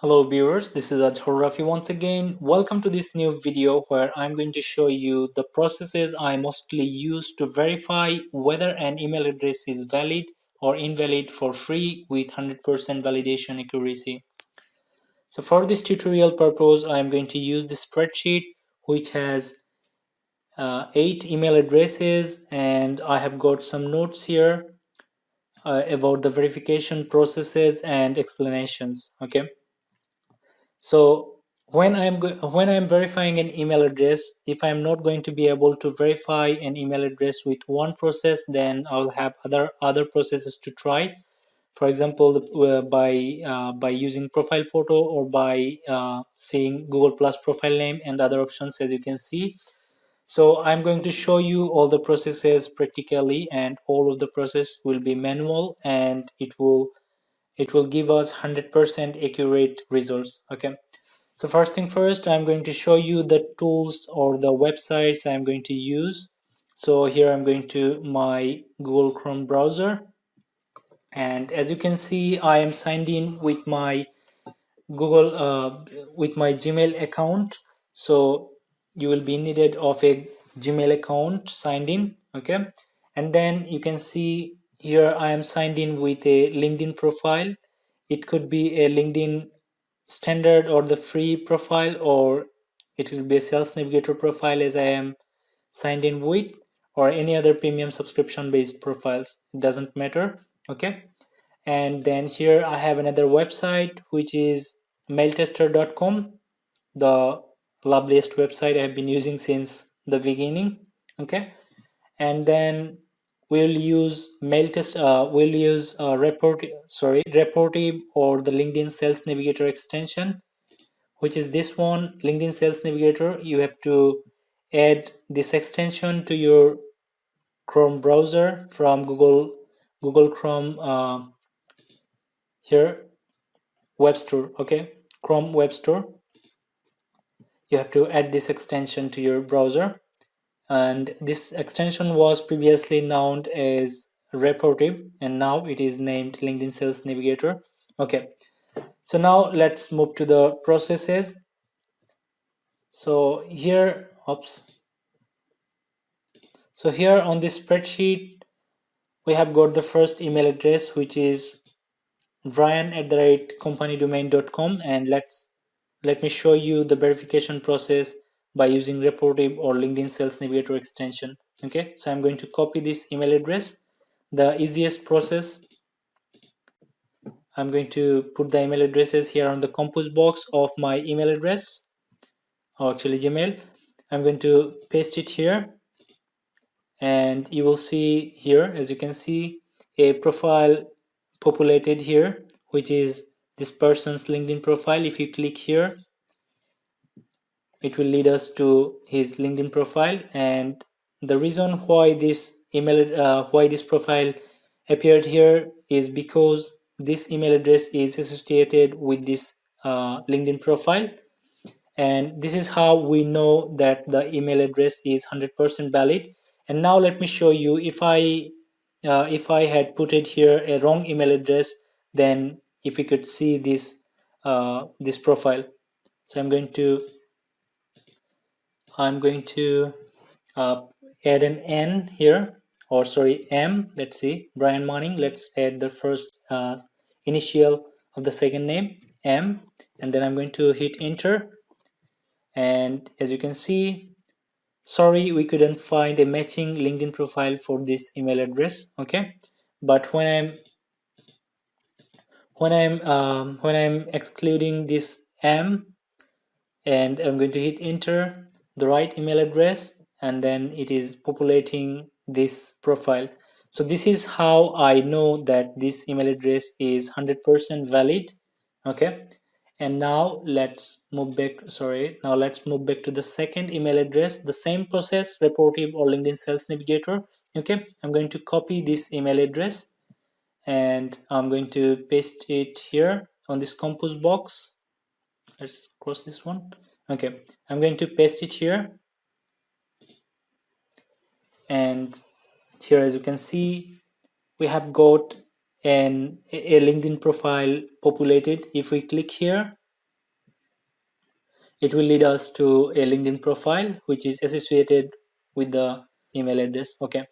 Hello viewers, this is Rafy once again. Welcome to this new video where I'm going to show you the processes I mostly use to verify whether an email address is valid or invalid for free with 100% validation accuracy. So for this tutorial purpose, I'm going to use the spreadsheet which has 8 email addresses, and I have got some notes here about the verification processes and explanations. Okay. So when I'm verifying an email address, if I'm not going to be able to verify an email address with one process, then I'll have other processes to try. For example, by using profile photo or by seeing Google Plus profile name and other options, as you can see. So I'm going to show you all the processes practically, and all of the process will be manual, and it will give us 100% accurate results. Okay. So first thing first, I'm going to show you the tools or the websites I'm going to use. So here I'm going to my Google Chrome browser, and as you can see, I am signed in with my with my Gmail account. So you will be needed of a Gmail account signed in. Okay, and then you can see here I am signed in with a LinkedIn profile. It could be a LinkedIn standard or the free profile, or it will be a sales navigator profile as I am signed in with, or any other premium subscription based profiles. It doesn't matter. Okay, and then here I have another website which is mailtester.com, the loveliest website I have been using since the beginning. Okay, and then we'll use Reportive or the LinkedIn Sales Navigator extension, which is this one, LinkedIn Sales Navigator. You have to add this extension to your Chrome browser from Google Chrome here web store. Okay, Chrome web store. You have to add this extension to your browser, and this extension was previously known as Reportive, and now it is named LinkedIn Sales Navigator. Okay, so now let's move to the processes. So here on this spreadsheet, we have got the first email address, which is brian@companydomain.com, and let me show you the verification process by using Reportive or LinkedIn Sales Navigator extension. Okay, so I'm going to copy this email address. The easiest process, I'm going to put the email addresses here on the compose box of my email address, or actually Gmail. I'm going to paste it here, and you will see here, as you can see, a profile populated here, which is this person's LinkedIn profile. If you click here, it will lead us to his LinkedIn profile, and the reason why this profile appeared here is because this email address is associated with this LinkedIn profile, and this is how we know that the email address is 100% valid. And now let me show you, if I had put it here a wrong email address, then if we could see this this profile. So I'm going to add an N here, or sorry, M. Let's see, Brian Manning. Let's add the first initial of the second name, M, and then I'm going to hit enter. And as you can see, sorry, we couldn't find a matching LinkedIn profile for this email address. Okay, but when I'm excluding this M, and I'm going to hit enter the right email address, and then it is populating this profile. So this is how I know that this email address is 100% valid. Okay, and now let's move back to the second email address. The same process, Reportive or LinkedIn Sales Navigator. Okay, I'm going to copy this email address, and I'm going to paste it here on this compose box. Let's cross this one. Okay, I'm going to paste it here, and here, as you can see, we have got a LinkedIn profile populated. If we click here, it will lead us to a LinkedIn profile which is associated with the email address. Okay,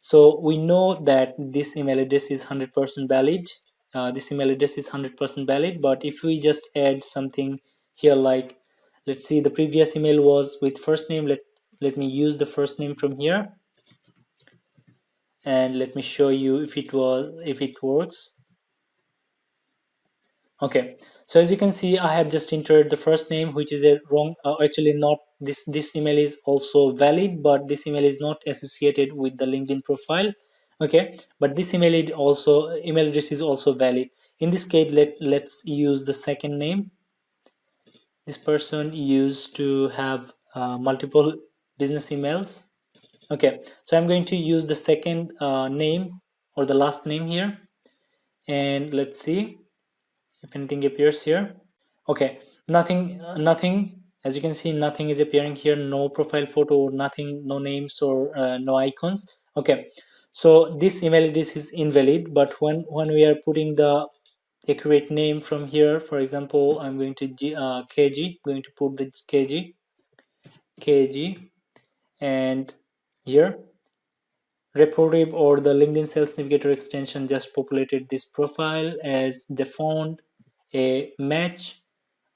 so we know that this email address is 100% valid. This email address is 100% valid, but if we just add something here, like let's see, the previous email was with first name. Let me use the first name from here, and let me show you if it works. Okay, so as you can see, I have just entered the first name, which is a wrong, actually not, this email is also valid, but this email is not associated with the LinkedIn profile. Okay, but this email address is also valid. In this case, let's use the second name. This person used to have multiple business emails. Okay, so I'm going to use the second name or the last name here, and let's see if anything appears here. Okay, nothing, as you can see, nothing is appearing here. No profile photo, nothing, no names or no icons. Okay, so this email address is invalid, but when we are putting the accurate name from here, for example, I'm going to kg, going to put the kg, and here Reportive or the LinkedIn Sales Navigator extension just populated this profile as they found a match,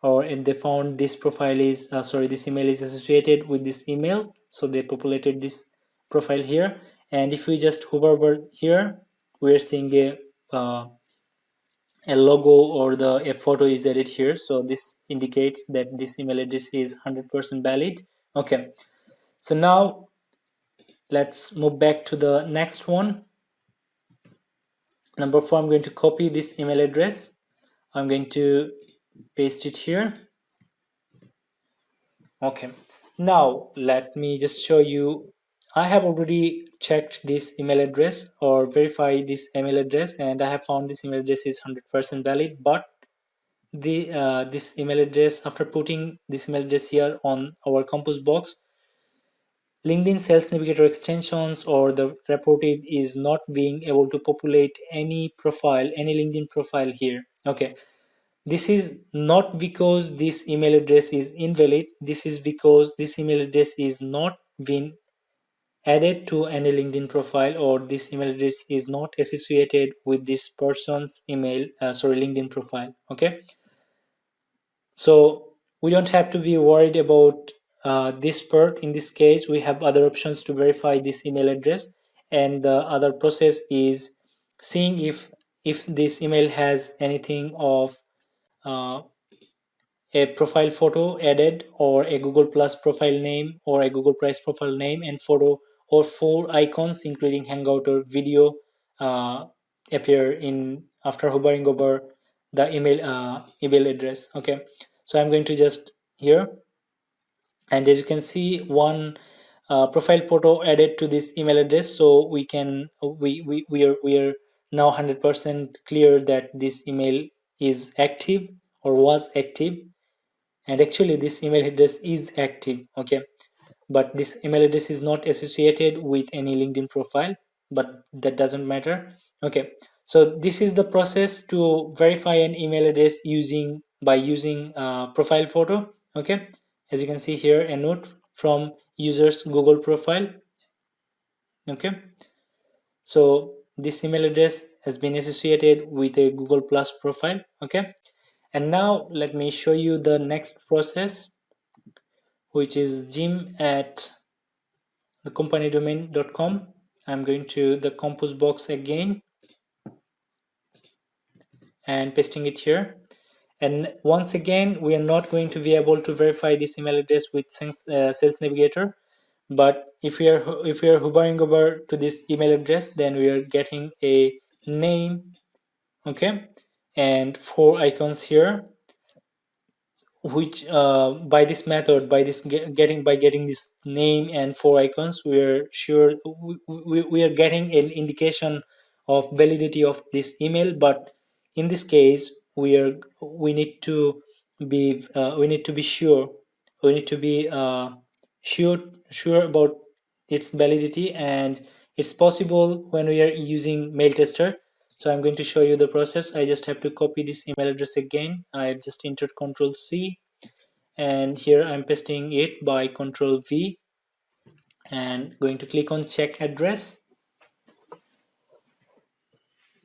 or they found this profile is this email is associated with this email, so they populated this profile here. And if we just hover over here, we're seeing a logo or a photo is added here, so this indicates that this email address is 100% valid. Okay, so now let's move back to the next one. Number 4, I'm going to copy this email address. I'm going to paste it here. Okay, now let me just show you. I have already checked this email address or verify this email address, and I have found this email address is 100% valid. But this email address, after putting this email address here on our compose box, LinkedIn Sales Navigator extensions or the Reportive is not being able to populate any profile, any LinkedIn profile here. Okay, this is not because this email address is invalid. This is because this email address is not been added to any LinkedIn profile, or this email address is not associated with this person's LinkedIn profile. Okay, so we don't have to be worried about this part. In this case, we have other options to verify this email address, and the other process is seeing if this email has anything of uh, a profile photo added, or a Google Plus profile name, or a Google Price profile name and photo, or 4 icons including Hangout or video uh, appear in after hovering over the email address. Okay, so I'm going to just here, and as you can see, one profile photo added to this email address, so we are now 100% clear that this email is active or was active, and actually this email address is active. Okay, but this email address is not associated with any LinkedIn profile, but that doesn't matter. Okay, so this is the process to verify an email address by using profile photo. Okay, as you can see here, a note from user's Google profile. Okay, so this email address has been associated with a Google Plus profile. Okay, and now let me show you the next process, which is jim at thecompanydomain.com. I'm going to the compose box again and pasting it here. And once again, we are not going to be able to verify this email address with Sales Navigator. But if we are hovering over to this email address, then we are getting a name, okay, and 4 icons here, which by this method, getting this name and 4 icons, we're sure we are getting an indication of validity of this email. But in this case, we need to be sure, we need to be sure about its validity, and it's possible when we are using mail tester. So I'm going to show you the process. I just have to copy this email address again. I've just entered Control C, and here I'm pasting it by Control V and going to click on check address.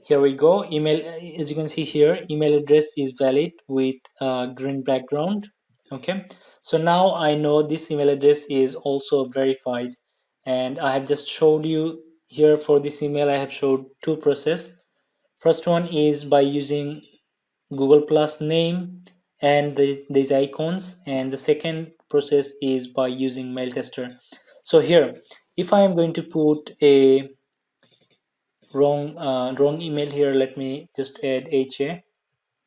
Here we go. Email, as you can see here, email address is valid with green background. Okay, so now I know this email address is also verified, and I have just showed you here for this email. I have showed two process. First one is by using Google Plus name and these icons, and the second process is by using mail tester. So here, if I am going to put a wrong email here, let me just add HA,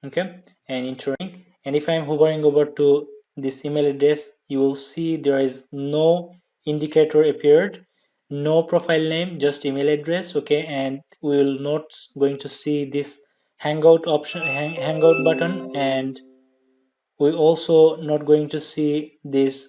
okay, and entering. And if I'm hovering over to this email address, you will see there is no indicator appeared, no profile name, just email address, okay, and we will not going to see this hangout option, hangout button, and we also not going to see this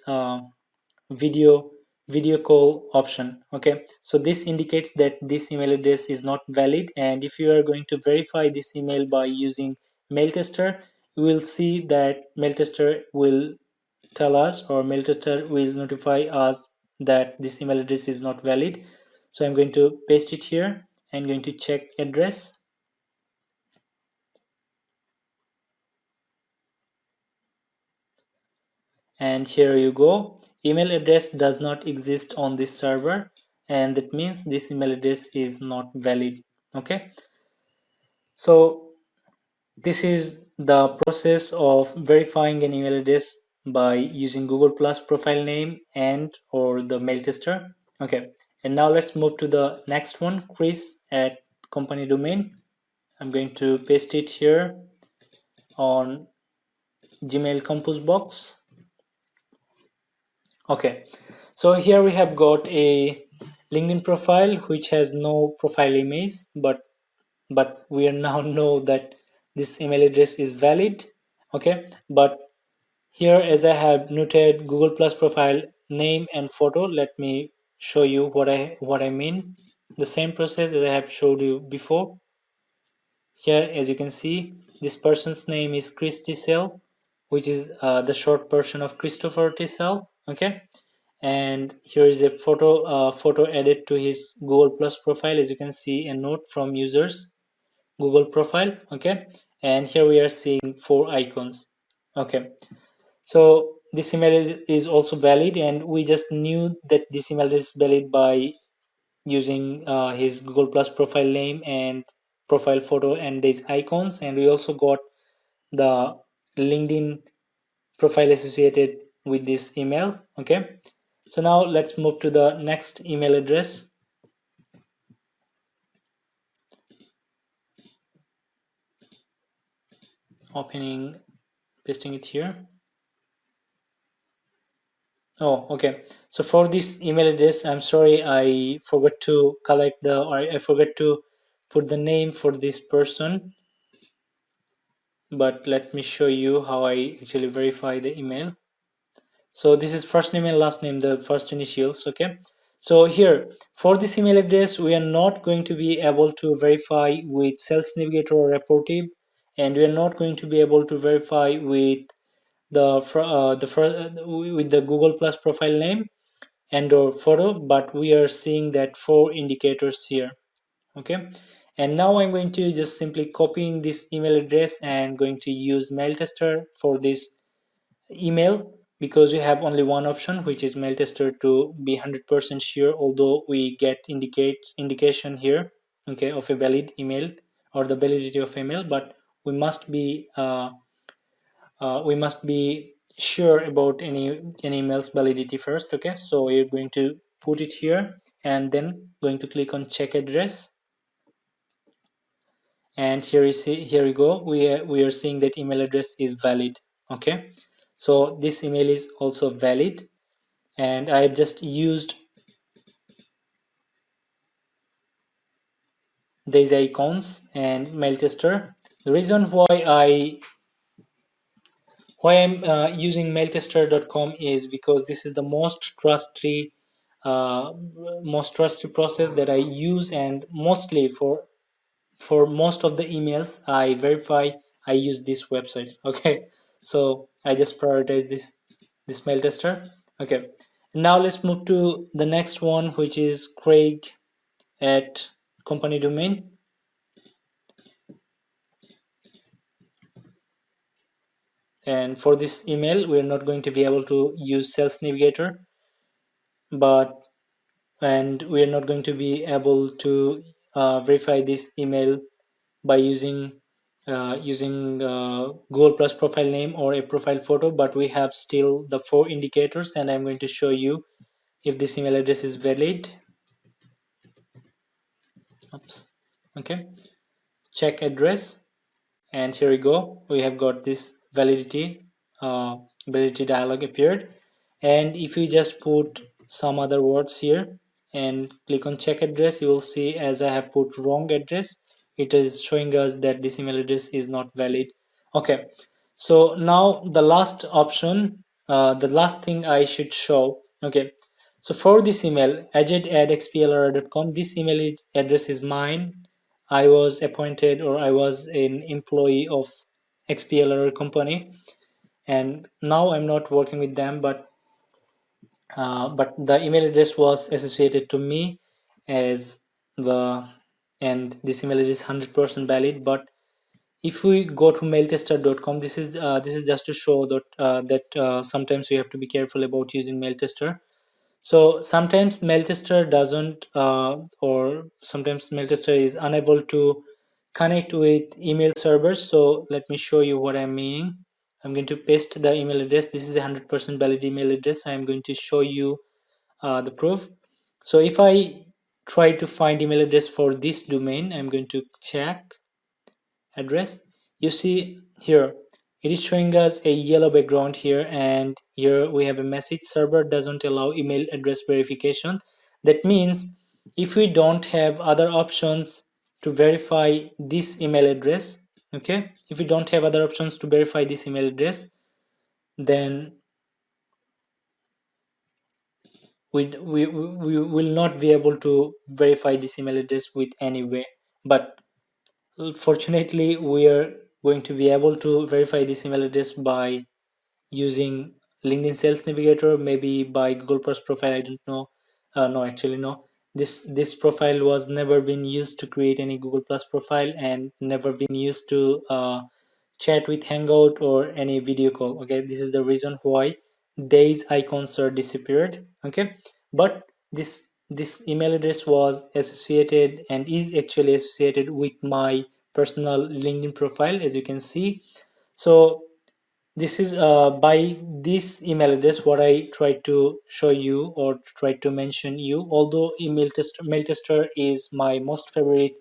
video video call option. Okay, so this indicates that this email address is not valid, and if you are going to verify this email by using mail tester, you will see that mail tester will tell us, or mail tester will notify us that this email address is not valid. So I'm going to paste it here and going to check address, and here you go. Email address does not exist on this server, and that means this email address is not valid. Okay, so this is the process of verifying an email address by using Google Plus profile name and or the mail tester. Okay, and now let's move to the next one, Chris at company domain. I'm going to paste it here on Gmail compose box. Okay, so here we have got a LinkedIn profile which has no profile image, but we now know that this email address is valid. Okay, but here, as I have noted Google Plus profile name and photo, let me show you what I mean. The same process as I have showed you before. Here, as you can see, this person's name is Chris Tissell, which is the short version of Christopher Tissell. Okay, and here is a photo added to his Google Plus profile. As you can see, a note from users Google profile. Okay, and here we are seeing 4 icons. Okay, so this email is also valid, and we just knew that this email is valid by using his Google Plus profile name and profile photo and these icons, and we also got the LinkedIn profile associated with this email. Okay, so now let's move to the next email address. Opening, pasting it here. Oh, okay. So for this email address, I'm sorry, I forgot to collect the, or I forgot to put the name for this person. But let me show you how I actually verify the email. So this is first name and last name, the first initials. Okay. So here for this email address, we are not going to be able to verify with Sales Navigator or Rapportive, and we are not going to be able to verify with with the Google Plus profile name and or photo, but we are seeing that 4 indicators here. Okay, and now I'm going to just simply copying this email address and going to use mail tester for this email, because we have only one option, which is mail tester, to be 100% sure, although we get indication here, okay, of a valid email or the validity of email, but we must be sure about any email's validity first. Okay, so we're going to put it here and then going to click on check address, and here you see, here we go, we are seeing that email address is valid. Okay, so this email is also valid, and I've just used these icons and mail tester. The reason why I'm using mailtester.com is because this is the uh, most trusted process that I use, and mostly for most of the emails I verify, I use these websites. Okay, so I just prioritize this this mail tester. Okay, now let's move to the next one, which is Craig at company domain. And for this email, we're not going to be able to use Sales Navigator, and we're not going to be able to verify this email by using Google Plus profile name or a profile photo, but we have still the 4 indicators, and I'm going to show you if this email address is valid. Oops. Okay, check address, and here we go. We have got this validity dialog appeared, and if you just put some other words here and click on check address, you will see as I have put wrong address, it is showing us that this email address is not valid. Okay, so now the last option, the last thing I should show. Okay, so for this email, ajit@xplr.com, this email address is mine. I was appointed, or I was an employee of XPLR company, and now I'm not working with them, but the email address was associated to me as the, and this email address is 100% valid. But if we go to mailtester.com, this is just to show that sometimes we have to be careful about using mailtester. So sometimes mailtester doesn't or sometimes mailtester is unable to connect with email servers. So let me show you what I'm meaning. I'm going to paste the email address. This is a 100% valid email address. I'm going to show you the proof. So if I try to find email address for this domain, I'm going to check address. You see here it is showing us a yellow background here, and here we have a message: server doesn't allow email address verification. That means if we don't have other options to verify this email address, okay, if we don't have other options to verify this email address, then we will not be able to verify this email address with any way. But fortunately, we are going to be able to verify this email address by using LinkedIn Sales Navigator, maybe by Google Plus profile. I don't know. No, actually, no. This profile was never been used to create any Google Plus profile, and never been used to chat with Hangout or any video call. Okay, this is the reason why these icons are disappeared. Okay, but this email address was associated and is actually associated with my personal LinkedIn profile, as you can see. So this is by this email address what I try to show you or try to mention you. Although mail tester is my most favorite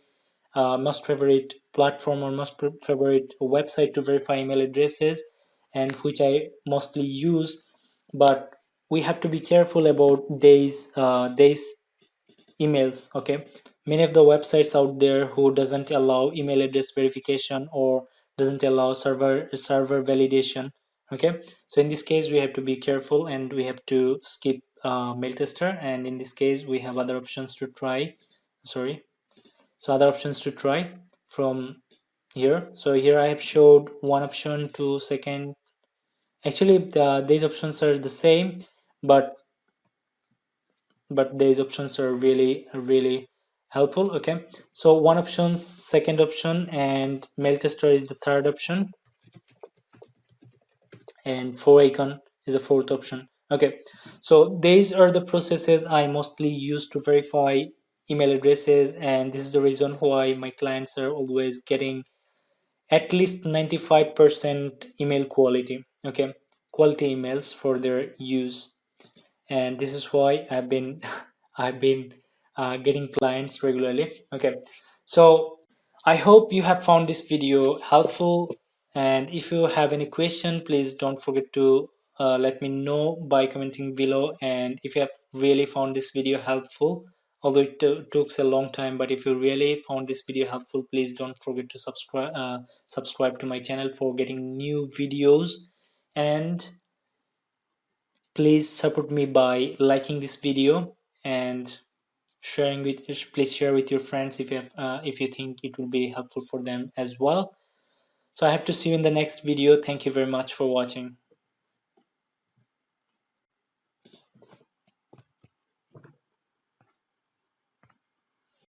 platform or most favorite website to verify email addresses, and which I mostly use, but we have to be careful about these emails. Okay, many of the websites out there who doesn't allow email address verification or doesn't allow server validation. Okay, so in this case we have to be careful and we have to skip mail tester, and in this case we have other options to try. Other options to try from here. So here I have showed one option, two, second. Actually these options are the same, but these options are really helpful. Okay, so one option, second option, and mail tester is the third option, and 4icon is the fourth option. Okay, so these are the processes I mostly use to verify email addresses, and this is the reason why my clients are always getting at least 95% email quality. Okay, quality emails for their use, and this is why I've been I've been getting clients regularly. Okay, so I hope you have found this video helpful, and if you have any question, please don't forget to let me know by commenting below. And if you have really found this video helpful, although it took a long time, but if you really found this video helpful, please don't forget to subscribe to my channel for getting new videos, and please support me by liking this video and sharing with, please share with your friends if you have if you think it will be helpful for them as well. So I have to see you in the next video. Thank you very much for watching.